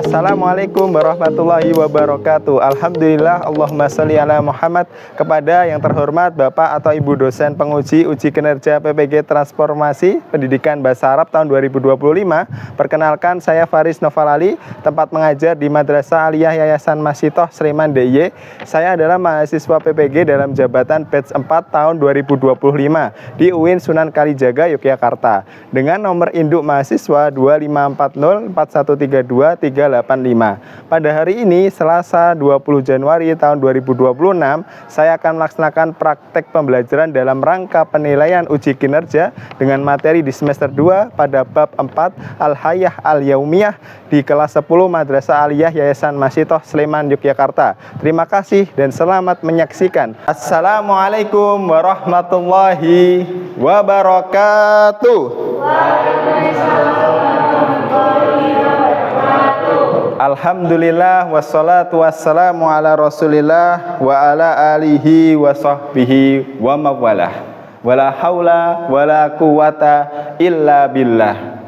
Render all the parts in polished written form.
Assalamualaikum warahmatullahi wabarakatuh. Alhamdulillah, Allahumma sholli ala Muhammad. Kepada yang terhormat Bapak atau Ibu dosen penguji uji kinerja PPG Transformasi Pendidikan Bahasa Arab tahun 2025. Perkenalkan, saya Faris Novalali, tempat mengajar di Madrasah Aliyah Yayasan Masitoh Sleman DIY. Saya adalah mahasiswa PPG dalam jabatan batch 4 tahun 2025 di UIN Sunan Kalijaga, Yogyakarta, dengan nomor induk mahasiswa 254031385. Pada hari ini, Selasa 20 Januari tahun 2026, saya akan melaksanakan praktek pembelajaran dalam rangka penilaian uji kinerja dengan materi di semester 2 pada bab 4 Al-Hayah Al-Yaumiyah di kelas 10 Madrasah Aliyah Yayasan Masitoh Sleman, Yogyakarta. Terima kasih dan selamat menyaksikan. Assalamualaikum warahmatullahi wabarakatuh. Alhamdulillah wassalatu wassalamu ala rasulillah wa ala alihi wa sahbihi wa mawalah. Wala haula wala quwata illa billah.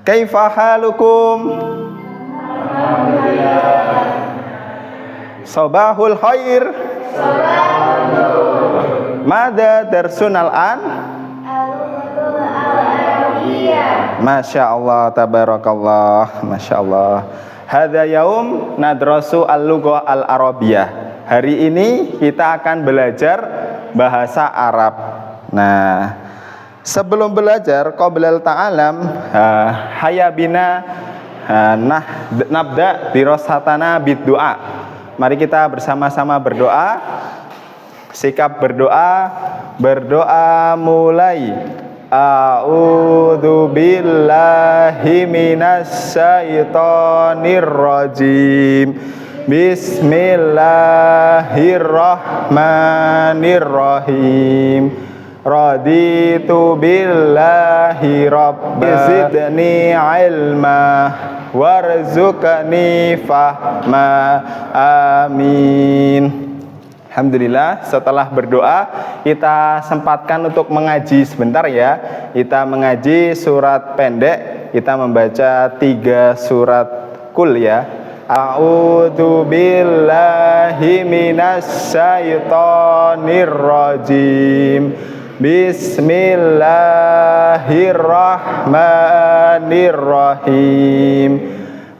Kaifa halukum? Alhamdulillah. Sabahul khair. Sabahul nur. Mada darsunal an? Masya Allah, tabarakallah, Masya Allah. Hadza yaum nadrasu al-lughah al-arabiyah. Hari ini kita akan belajar bahasa Arab. Nah, sebelum belajar qoblal ta'alam, hayabina nabda dirasatana bid-du'a. Mari kita bersama-sama berdoa. Sikap berdoa mulai. A'udzu billahi minas syaitonir rajim. Bismillahirrahmanirrahim. Raditu billahi rabbi zidni ilma warzuqni fahma. Amin. Alhamdulillah, setelah berdoa kita sempatkan untuk mengaji sebentar ya. Kita mengaji surat pendek, kita membaca 3 surat kul ya. A'udzu billahi minas syaitonir rajim. Bismillahirrahmanirrahim.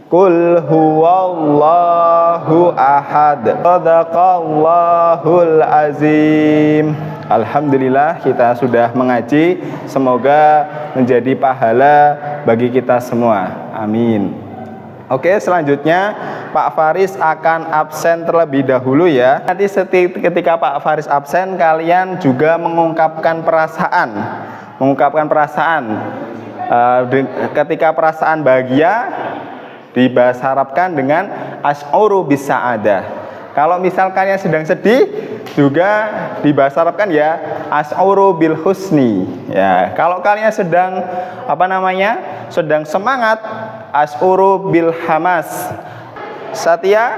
Qul huwallahu ahad. Shadaqallahul azim. Alhamdulillah, kita sudah mengaji. Semoga menjadi pahala bagi kita semua. Amin. Oke, selanjutnya Pak Faris akan absen terlebih dahulu ya. Nanti ketika Pak Faris absen, kalian juga mengungkapkan perasaan. Ketika perasaan bahagia dibahasa Arabkan dengan asy'uru bisa'adah. Kalau misal kalian sedang sedih, juga dibahasa Arabkan ya asy'uru bil husni. Ya, kalau kalian sedang sedang semangat, asy'uru bil hamas. Satya?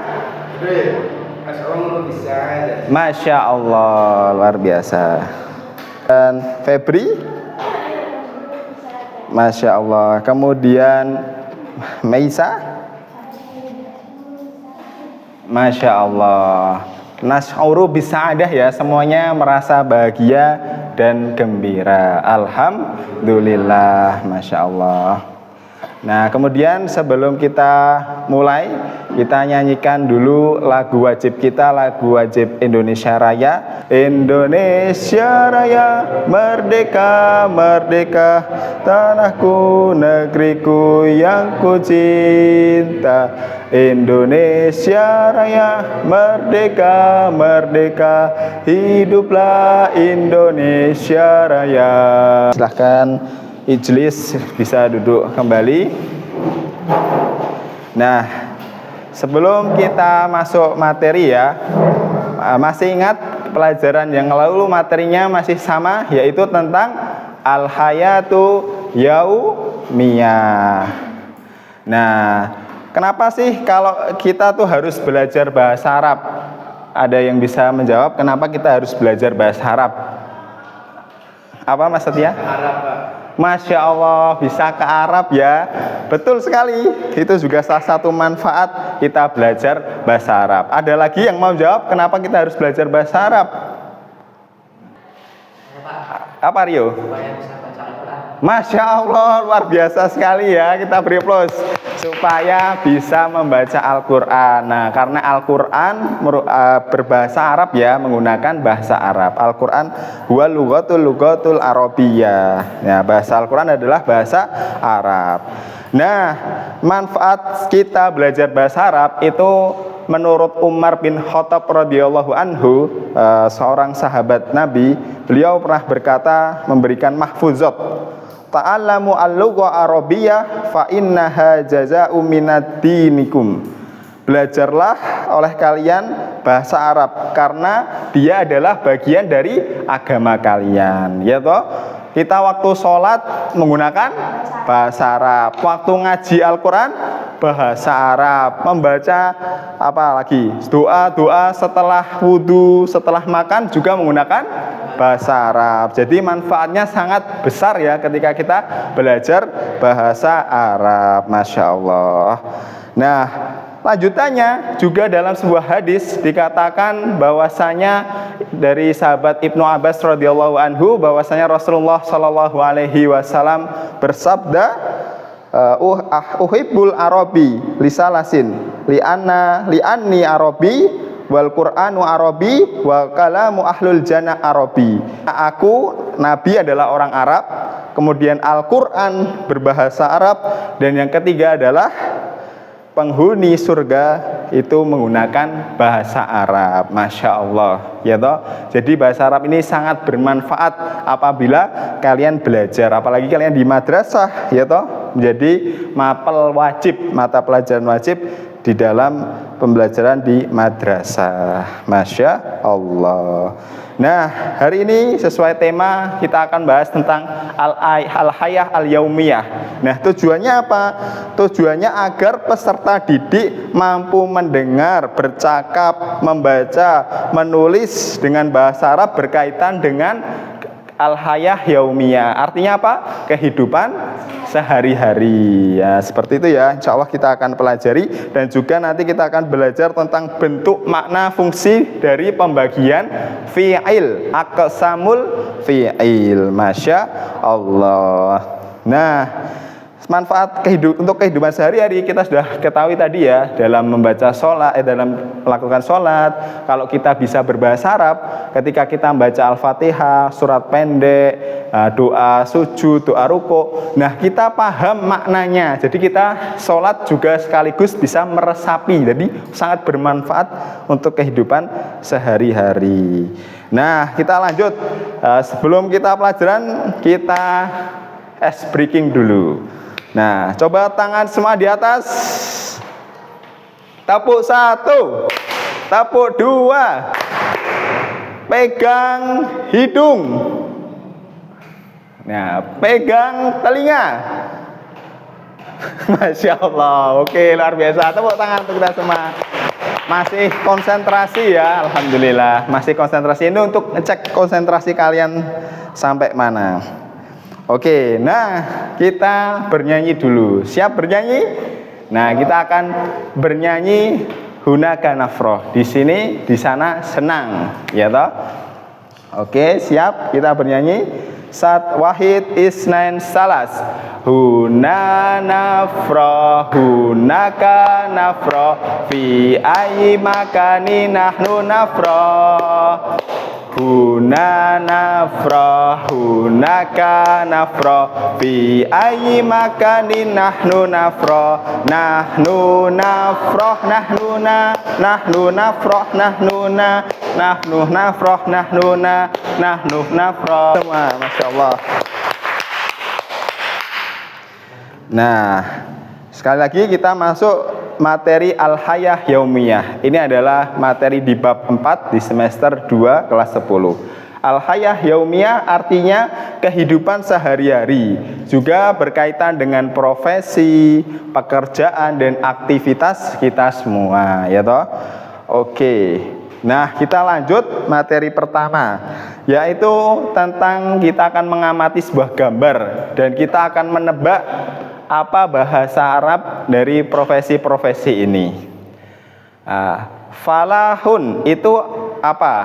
Asy'uru bisa'adah. Masya Allah, luar biasa. Dan Febri? Masya Allah. Kemudian Maisa? Masya Allah. Nasy'uru bisa'adah ya, semuanya merasa bahagia dan gembira. Alhamdulillah, Masya Allah. Nah, kemudian sebelum kita mulai, kita nyanyikan dulu lagu wajib kita, lagu wajib Indonesia Raya. Indonesia Raya, merdeka, merdeka, tanahku, negeriku yang ku cinta. Indonesia Raya, merdeka, merdeka, hiduplah Indonesia Raya. Silahkan Ijlis bisa duduk kembali. Nah, sebelum kita masuk materi ya, masih ingat pelajaran yang lalu materinya masih sama, yaitu tentang Al-Hayatu Yaumiyah. Nah, kenapa sih kalau kita tuh harus belajar bahasa Arab? Ada yang bisa menjawab kenapa kita harus belajar bahasa Arab? Apa Mas Setia? Arab, Pak. Masya Allah, bisa ke Arab ya. Betul sekali. Itu juga salah satu manfaat kita belajar bahasa Arab. Ada lagi yang mau jawab kenapa kita harus belajar bahasa Arab? Apa Rio? Masya Allah, luar biasa sekali ya. Kita beri plus supaya bisa membaca Al-Quran. Nah, karena Al-Quran berbahasa Arab ya, menggunakan bahasa Arab. Al-Quran huwa lughatul Arabiyyah. Ya, bahasa Al-Quran adalah bahasa Arab. Nah, manfaat kita belajar bahasa Arab itu menurut Umar bin Khattab radhiyallahu anhu, seorang sahabat Nabi, beliau pernah berkata, memberikan mahfuzat, ta'allamu al-lugha arabiyyah fa innaha jazaa'u minad dinikum. Belajarlah oleh kalian bahasa Arab karena dia adalah bagian dari agama kalian, ya toh? Kita waktu sholat menggunakan bahasa Arab, waktu ngaji Al-Quran bahasa Arab, membaca apa lagi, doa setelah wudhu, setelah makan juga menggunakan bahasa Arab. Jadi manfaatnya sangat besar ya ketika kita belajar bahasa Arab. Masya Allah. Nah, lanjutannya juga dalam sebuah hadis dikatakan bahwasanya dari sahabat Ibnu Abbas radhiyallahu anhu bahwasanya Rasulullah shallallahu alaihi wasallam bersabda, uhibbul arabi lisalasin li'anni arabi wal qur'anu arabi wa kalamu ahlul jannah arabi. Aku Nabi adalah orang Arab, kemudian Al-Qur'an berbahasa Arab, dan yang ketiga adalah penghuni surga itu menggunakan bahasa Arab. Masya Allah, ya toh. Jadi bahasa Arab ini sangat bermanfaat apabila kalian belajar, apalagi kalian di madrasah, ya toh, menjadi mapel wajib, mata pelajaran wajib di dalam pembelajaran di madrasah. Masya Allah. Nah, hari ini sesuai tema kita akan bahas tentang al-hayah al-yaumiyah. Nah, tujuannya apa? Tujuannya agar peserta didik mampu mendengar, bercakap, membaca, menulis dengan bahasa Arab berkaitan dengan al-hayah yaumiyah. Artinya apa? Kehidupan sehari-hari. Ya, seperti itu ya. Insya Allah kita akan pelajari, dan juga nanti kita akan belajar tentang bentuk, makna, fungsi dari pembagian fi'il, aqsamul fi'il. Masya Allah. Nah, manfaat untuk kehidupan sehari-hari kita sudah ketahui tadi ya, dalam membaca sholat, dalam melakukan sholat. Kalau kita bisa berbahasa Arab, ketika kita membaca Al-Fatihah, surat pendek, doa sujud, doa ruku, nah kita paham maknanya. Jadi kita sholat juga sekaligus bisa meresapi. Jadi sangat bermanfaat untuk kehidupan sehari-hari. Nah, kita lanjut. Sebelum kita pelajaran, kita ice breaking dulu. Nah, coba tangan semua di atas. Tepuk 1, tepuk 2, pegang hidung. Nah, pegang telinga. Masya Allah. Oke, luar biasa. Tepuk tangan untuk kita semua. Masih konsentrasi ya, alhamdulillah. Masih konsentrasi. Ini untuk ngecek konsentrasi kalian sampai mana. Oke, nah kita bernyanyi dulu. Siap bernyanyi? Nah, kita akan bernyanyi hunaka nafroh. Di sini, di sana senang, ya toh? Oke, siap? Kita bernyanyi. Sat wahid isnain salas. Huna nafroh, hunaka nafroh, fi ayyi makani nahnu nafroh. Huna nafroh, hunaka nafroh, fi ayyi makanin nahnu nafroh. Nahnu nafroh, nahnu nafroh, nahnu nafroh, nahnu nafroh. Semua, Masya Allah. Nah, sekali lagi kita masuk materi al-hayah yaumiyah. Ini adalah materi di bab 4 di semester 2 kelas 10. Al-hayah yaumiyah artinya kehidupan sehari-hari, juga berkaitan dengan profesi, pekerjaan, dan aktivitas kita semua, ya toh? Oke. Nah, kita lanjut materi pertama, yaitu tentang kita akan mengamati sebuah gambar dan kita akan menebak apa bahasa Arab dari profesi-profesi ini. Falahun itu apa?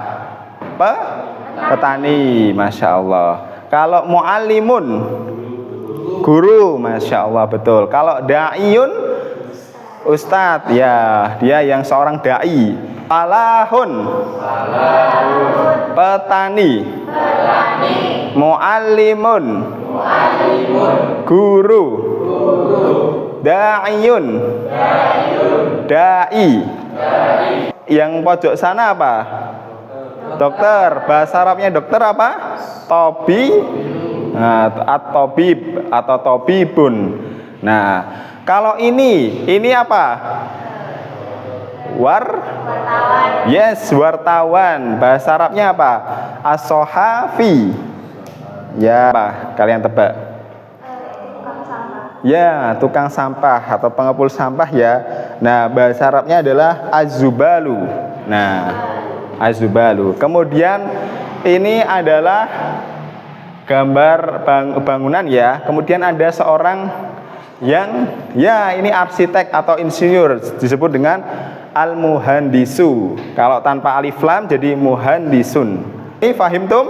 Petani, Masya Allah. Kalau mu'allimun, guru, Masya Allah, betul. Kalau da'iyun, ustadz, ya, dia yang seorang da'i. Falahun, petani. Mu'allimun, guru. Da'iyun, da'i. Yang pojok sana apa? Dokter. Bahasa Arabnya dokter apa? Tobi. Nah, at-tobib atau tobibun. Nah, kalau ini apa? Yes, wartawan. Bahasa Arabnya apa? As-sohafi. Ya, apa? Kalian tebak. Ya, tukang sampah atau pengepul sampah ya. Nah, bahasa Arabnya adalah az-zubalu. Nah, az-zubalu. Kemudian ini adalah gambar bangunan ya. Kemudian ada seorang yang ya ini arsitek atau insinyur, disebut dengan al-muhandisu. Kalau tanpa alif lam jadi muhandisun. Ini fahim tum?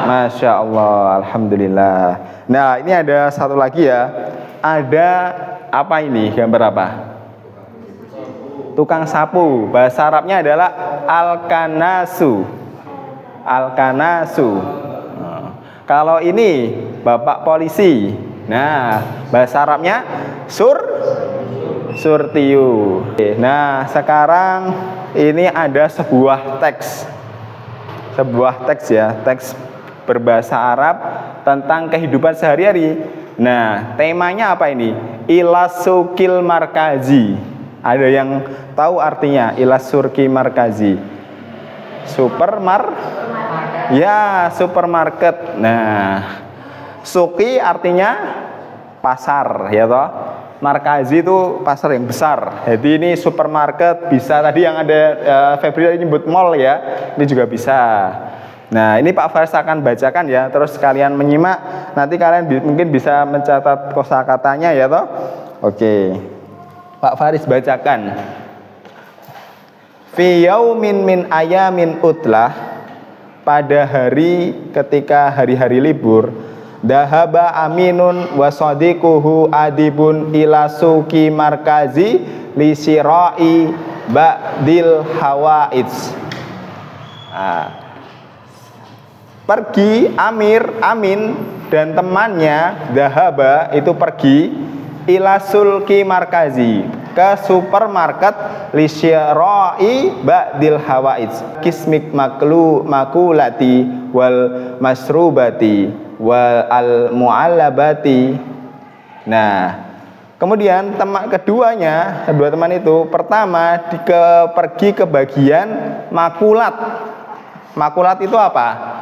Masya Allah, alhamdulillah. Nah, ini ada satu lagi ya. Ada apa ini? Gambar apa? Tukang sapu. Bahasa Arabnya adalah al-kanasu. Al-kanasu. Kalau ini bapak polisi. Nah, bahasa Arabnya surtiu. Nah, sekarang ini ada sebuah teks. Sebuah teks ya, teks berbahasa Arab tentang kehidupan sehari-hari. Nah, temanya apa ini? Ilasukil markazi. Ada yang tahu artinya ilasurki markazi? Ya, supermarket. Nah, suki artinya pasar, ya toh. Markazi itu pasar yang besar. Jadi ini supermarket, bisa tadi yang ada Febri nyebut mall ya. Ini juga bisa. Nah, ini Pak Faris akan bacakan ya, terus kalian menyimak. Nanti kalian mungkin bisa mencatat kosakatanya ya toh. Oke. Pak Faris bacakan. Fi yaumin min ayamin utlah, pada hari ketika hari-hari libur, dahaba aminun wa sadiquhu adibun ila suki markazi li sirai ba'dil hawaij. Pergi Amin dan temannya dahaba itu pergi ila sulki markazi, ke supermarket li sirai ba'dil hawaij kismik makulati wal masrubati wal al mu'allabati. Nah, kemudian kedua teman itu pertama pergi ke bagian makulat. Makulat itu apa?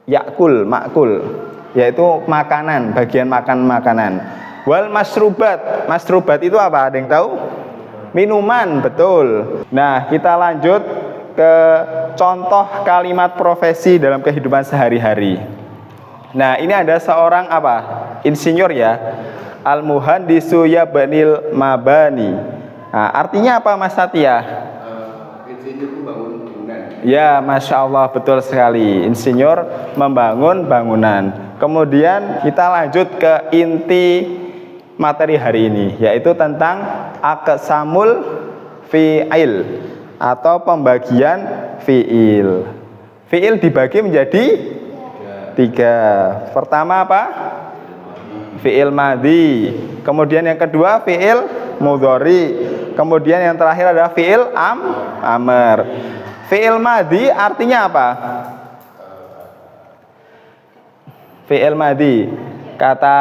Makul, yaitu makanan, bagian makanan. Wal masrubat itu apa? Ada yang tahu? Minuman, betul. Nah, kita lanjut ke contoh kalimat profesi dalam kehidupan sehari-hari. Nah, ini ada seorang apa? Insinyur ya. Al-muhandisu yabnil mabani. Nah, artinya apa Mas Satya? Insinyur membangun bangunan. Ya, Masya Allah, betul sekali. Insinyur membangun bangunan. Kemudian kita lanjut ke inti materi hari ini, yaitu tentang aqsamul fi'il atau pembagian fi'il. Fi'il dibagi menjadi 3. Pertama apa? Fi'il madhi. Kemudian yang kedua fi'il mudhari. Kemudian yang terakhir adalah fi'il amr. Fi'il madhi artinya apa? Fi'il madhi, kata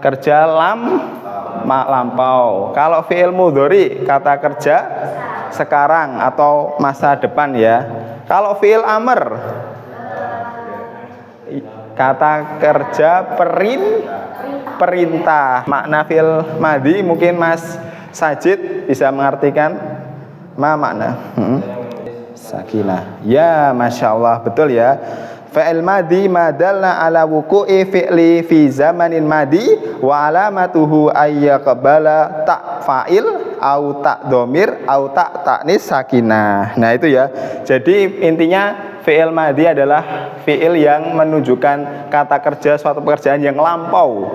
kerja lampau. Kalau fi'il mudhari, kata kerja sekarang atau masa depan ya. Kalau fi'il amr, kata kerja perintah. Makna fi'il madhi mungkin Mas Sajid bisa mengartikan. Ma makna sakinah. Ya, masya Allah, betul ya. Fa'il madi madalna ala wuku'i fi'li fi zamanin madi wa alamatuhu ayyaqbala tak fa'il au tak domir au tak taknis sakinah. Nah itu ya. Jadi intinya fi'il madi adalah fi'il yang menunjukkan kata kerja suatu pekerjaan yang lampau,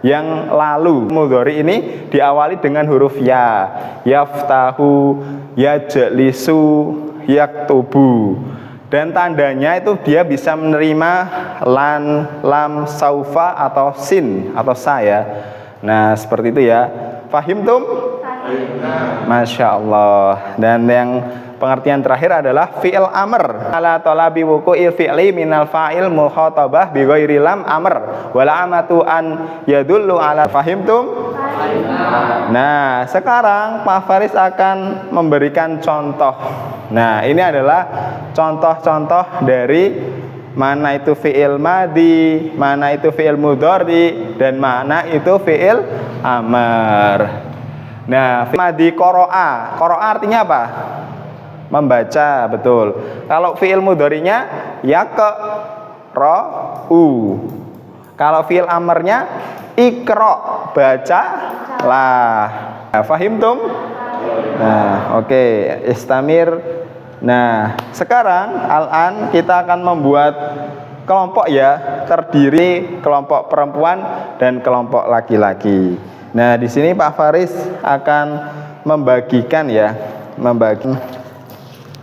yang lalu. Mudhari ini diawali dengan huruf ya, yaftahu, yajlisu, yaktubu. Dan tandanya itu dia bisa menerima lan, lam, saufa atau sin atau sa ya. Nah seperti itu ya. Fahim tum? Masya Allah. Dan yang pengertian terakhir adalah fi'il amr ala talabi wuku'il fi'li minal fa'il mukhatabah bi ghairi lam amr wala amatu an yadullu ala. Fahim tum? Nah sekarang Pak Faris akan memberikan contoh. Nah ini adalah contoh-contoh dari mana itu fi'il madi, mana itu fi'il mudhari, dan mana itu fi'il amr. Nah fi'il madi qara'a, qara'a artinya apa? Membaca, betul. Kalau fi'il mudhari'nya yaqra'u. Kalau fi'il amrnya ikra, baca lah. Nah, fahim tum? Nah, oke, istamir. Nah, sekarang al-an kita akan membuat kelompok ya, terdiri kelompok perempuan dan kelompok laki-laki. Nah, di sini Pak Faris akan membagikan ya,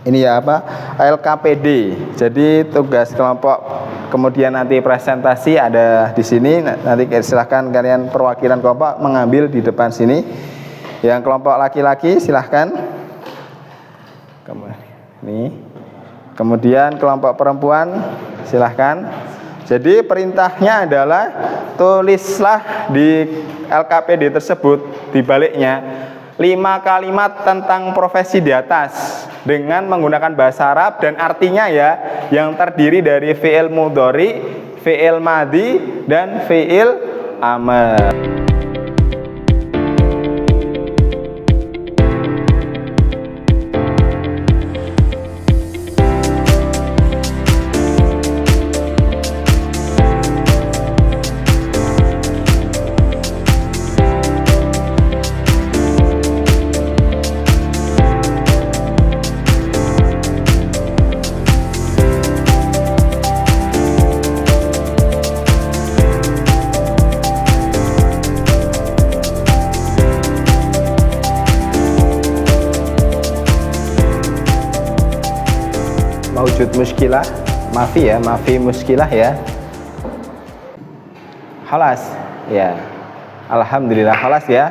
ini ya apa? LKPD. Jadi tugas kelompok kemudian nanti presentasi ada di sini. Nanti silahkan kalian perwakilan kelompok mengambil di depan sini. Yang kelompok laki-laki silahkan. Ini. Kemudian kelompok perempuan silahkan. Jadi perintahnya adalah tulislah di LKPD tersebut di baliknya 5 kalimat tentang profesi di atas dengan menggunakan bahasa Arab dan artinya ya, yang terdiri dari fi'il mudhari, fi'il madi, dan fi'il amr. Wujud muskilah, maafi muskilah ya. Halas ya. Alhamdulillah halas ya.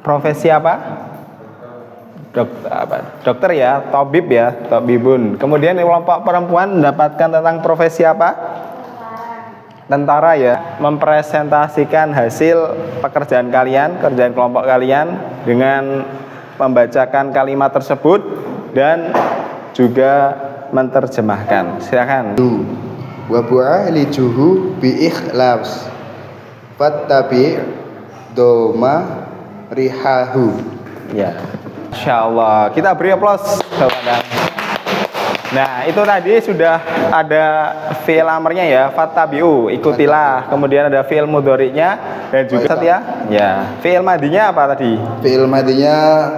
Profesi apa? Dokter ya, tabib ya, tabibun. Kemudian kelompok perempuan mendapatkan tentang profesi apa? Tentara ya. Mempresentasikan hasil pekerjaan kalian, kerjaan kelompok kalian dengan membacakan kalimat tersebut dan juga menerjemahkan. Silakan. Wa bu'alijuhu bi ikhlas fattabi doma rihahu. Ya. Insyaallah. Kita beri aplaus kepada. Nah, itu tadi sudah ada fi'il amrnya ya, fattabi'u, ikutilah. Kemudian ada fi'il mudhari'nya dan juga ya. Ya. Fi'il madinya apa tadi? Fi'il madinya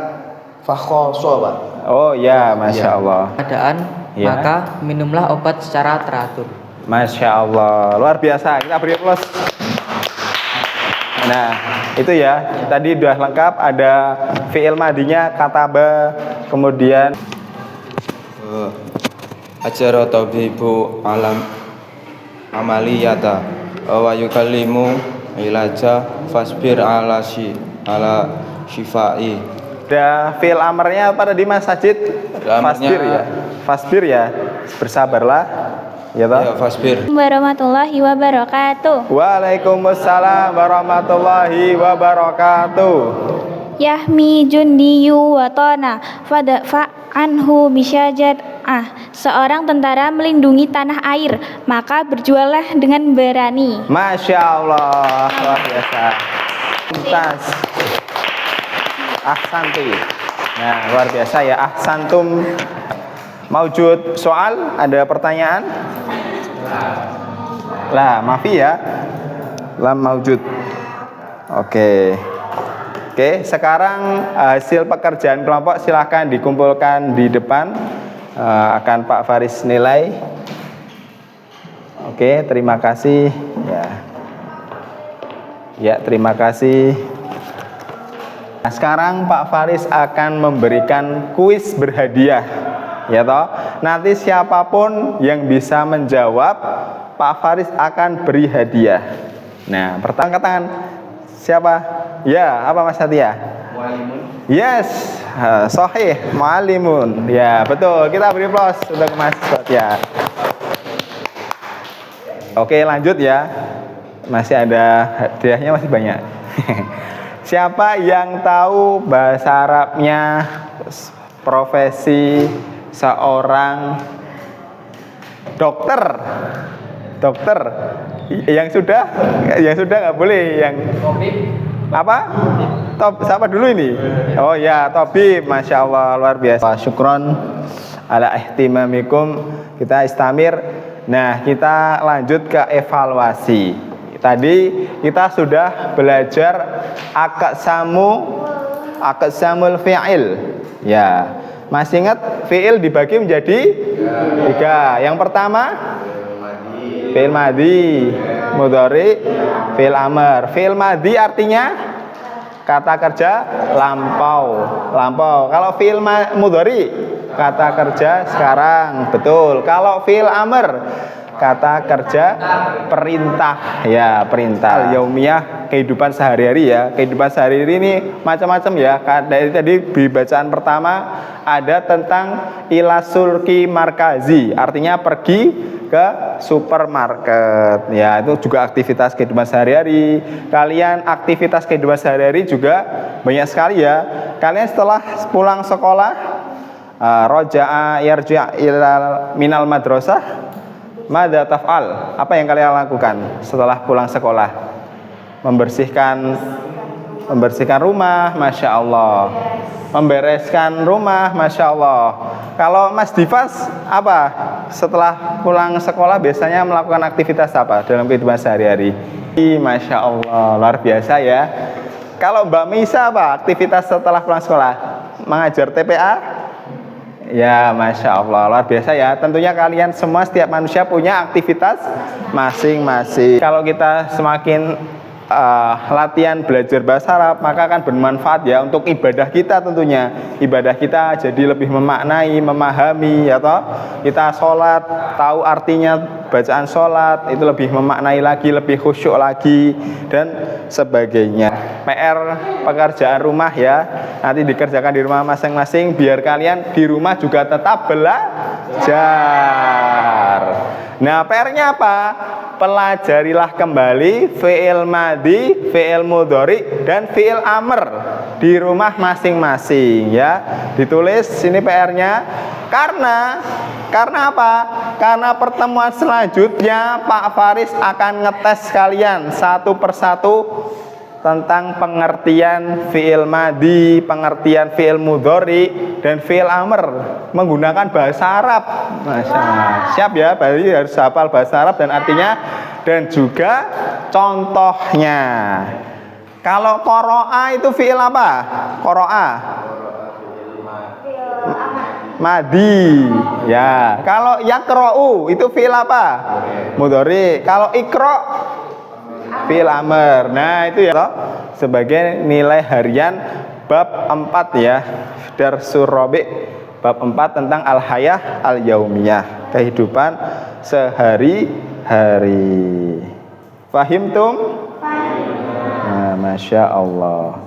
fakhoso, Pak. Oh ya, Masya Allah. Keadaan ya. Maka minumlah obat secara teratur. Masya Allah, luar biasa. Kita beri aplaus. Nah, itu ya. Tadi sudah lengkap. Ada fi'il madinya kataba, kemudian ajara tabibu alam amaliyata wa yukallimu ilaja fasbir ala shifai. Ada fi'il amarnya apa tadi Mas Sajid? Fasbir ya. Fasbir ya. Bersabarlah. Ya toh? Ya, fasbir. Warahmatullahi wabarakatuh. Waalaikumsalam warahmatullahi wabarakatuh. Yahmi jundiyu watona fadfa anhu bisyajar. Seorang tentara melindungi tanah air, maka berjuallah dengan berani. Masya Allah, luar biasa. Tuntas. Ahsanti. Nah, luar biasa ya. Ahsantum. Maujud soal, ada pertanyaan? Lah, maafi ya. Lam maujud. Oke. Oke, sekarang hasil pekerjaan kelompok silahkan dikumpulkan di depan. Akan Pak Faris nilai. Oke, terima kasih. Ya, terima kasih. Nah, sekarang Pak Faris akan memberikan kuis berhadiah, ya toh. Nanti siapapun yang bisa menjawab, Pak Faris akan beri hadiah. Nah, pertama tangan. Siapa? Ya, apa Mas Satya? Mualimun. Yes, sahih, mualimun. Ya, betul. Kita beri aplaus untuk Mas Satya. Oke, lanjut ya. Masih ada hadiahnya, masih banyak. Siapa yang tahu bahasa Arabnya profesi seorang dokter? Dokter yang sudah nggak boleh, yang apa? Siapa dulu ini? Oh ya, Tobib, masya Allah, luar biasa. Syukron ala ihtimamikum. Kita istamir. Nah, kita lanjut ke evaluasi. Tadi kita sudah belajar aqsamul fi'il. Ya, masih ingat fi'il dibagi menjadi 3. Yang pertama fi'il madhi, mudhari, fi'il amr. Fi'il madhi artinya kata kerja lampau. Kalau fi'il mudhari, kata kerja sekarang. Betul. Kalau fi'il amr, kata kerja perintah. Ya, perintah. Yaumiyah, kehidupan sehari-hari ya. Kehidupan sehari-hari ini macam-macam ya. Dari tadi di bacaan pertama ada tentang ilasulki markazi, artinya pergi ke supermarket. Ya, itu juga aktivitas kehidupan sehari-hari. Kalian aktivitas kehidupan sehari-hari juga banyak sekali ya. Kalian setelah pulang sekolah, roja'a yarja' ilal minal madrasah, madza taf'al? Apa yang kalian lakukan setelah pulang sekolah? Membersihkan rumah, masya Allah. Membereskan rumah, masya Allah. Kalau Mas Divas apa? Setelah pulang sekolah biasanya melakukan aktivitas apa dalam kehidupan sehari-hari? Masya Allah, luar biasa ya. Kalau Mbak Misa apa aktivitas setelah pulang sekolah? Mengajar TPA? Ya, masya Allah, luar biasa ya. Tentunya kalian semua, setiap manusia punya aktivitas masing-masing. Kalau kita semakin latihan belajar bahasa Arab, maka akan bermanfaat ya untuk ibadah kita tentunya. Ibadah kita jadi lebih memaknai, memahami, ya toh. Kita sholat, tahu artinya bacaan sholat, itu lebih memaknai lagi, lebih khusyuk lagi, dan sebagainya. PR pekerjaan rumah ya, nanti dikerjakan di rumah masing-masing, biar kalian di rumah juga tetap belajar. Nah, PR-nya apa? Pelajarilah kembali fi'il madhi, fi'il mudhari, dan fi'il amr di rumah masing-masing ya. Ditulis sini PR-nya. Karena apa? Karena pertemuan selanjutnya Pak Faris akan ngetes kalian satu persatu tentang pengertian fi'il madhi, pengertian fi'il mudhari, dan fi'il amr menggunakan bahasa Arab. Masya Allah. Siap ya, berarti harus hafal bahasa Arab dan artinya dan juga contohnya. Kalau qoro'a itu fi'il apa? Qoro'a madhi ya. Kalau yaqra'u itu fi'il apa? Mudhari. Kalau iqra' fi'il amr. Nah, itu ya sebagai nilai harian bab 4 ya. Darsul Rabi' bab 4 tentang al-hayah al-yaumiyah, kehidupan sehari-hari. Fahimtum? Nah, masya Allah.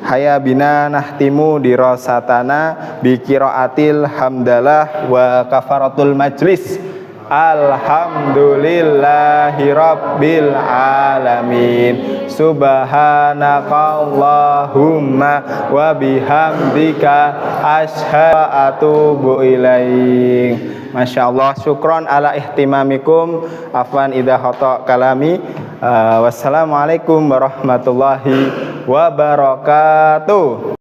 Haya bina nahtimu dirasatana bi qiraatil hamdalah wa kafaratul majlis. Alhamdulillahi rabbil alamin. Subhanakallahumma wa bihamdika asyhadu atubu ilaik. Masya Allah, syukron ala ihtimamikum. Afwan idha khata kalami. Wassalamualaikum warahmatullahi wabarakatuh.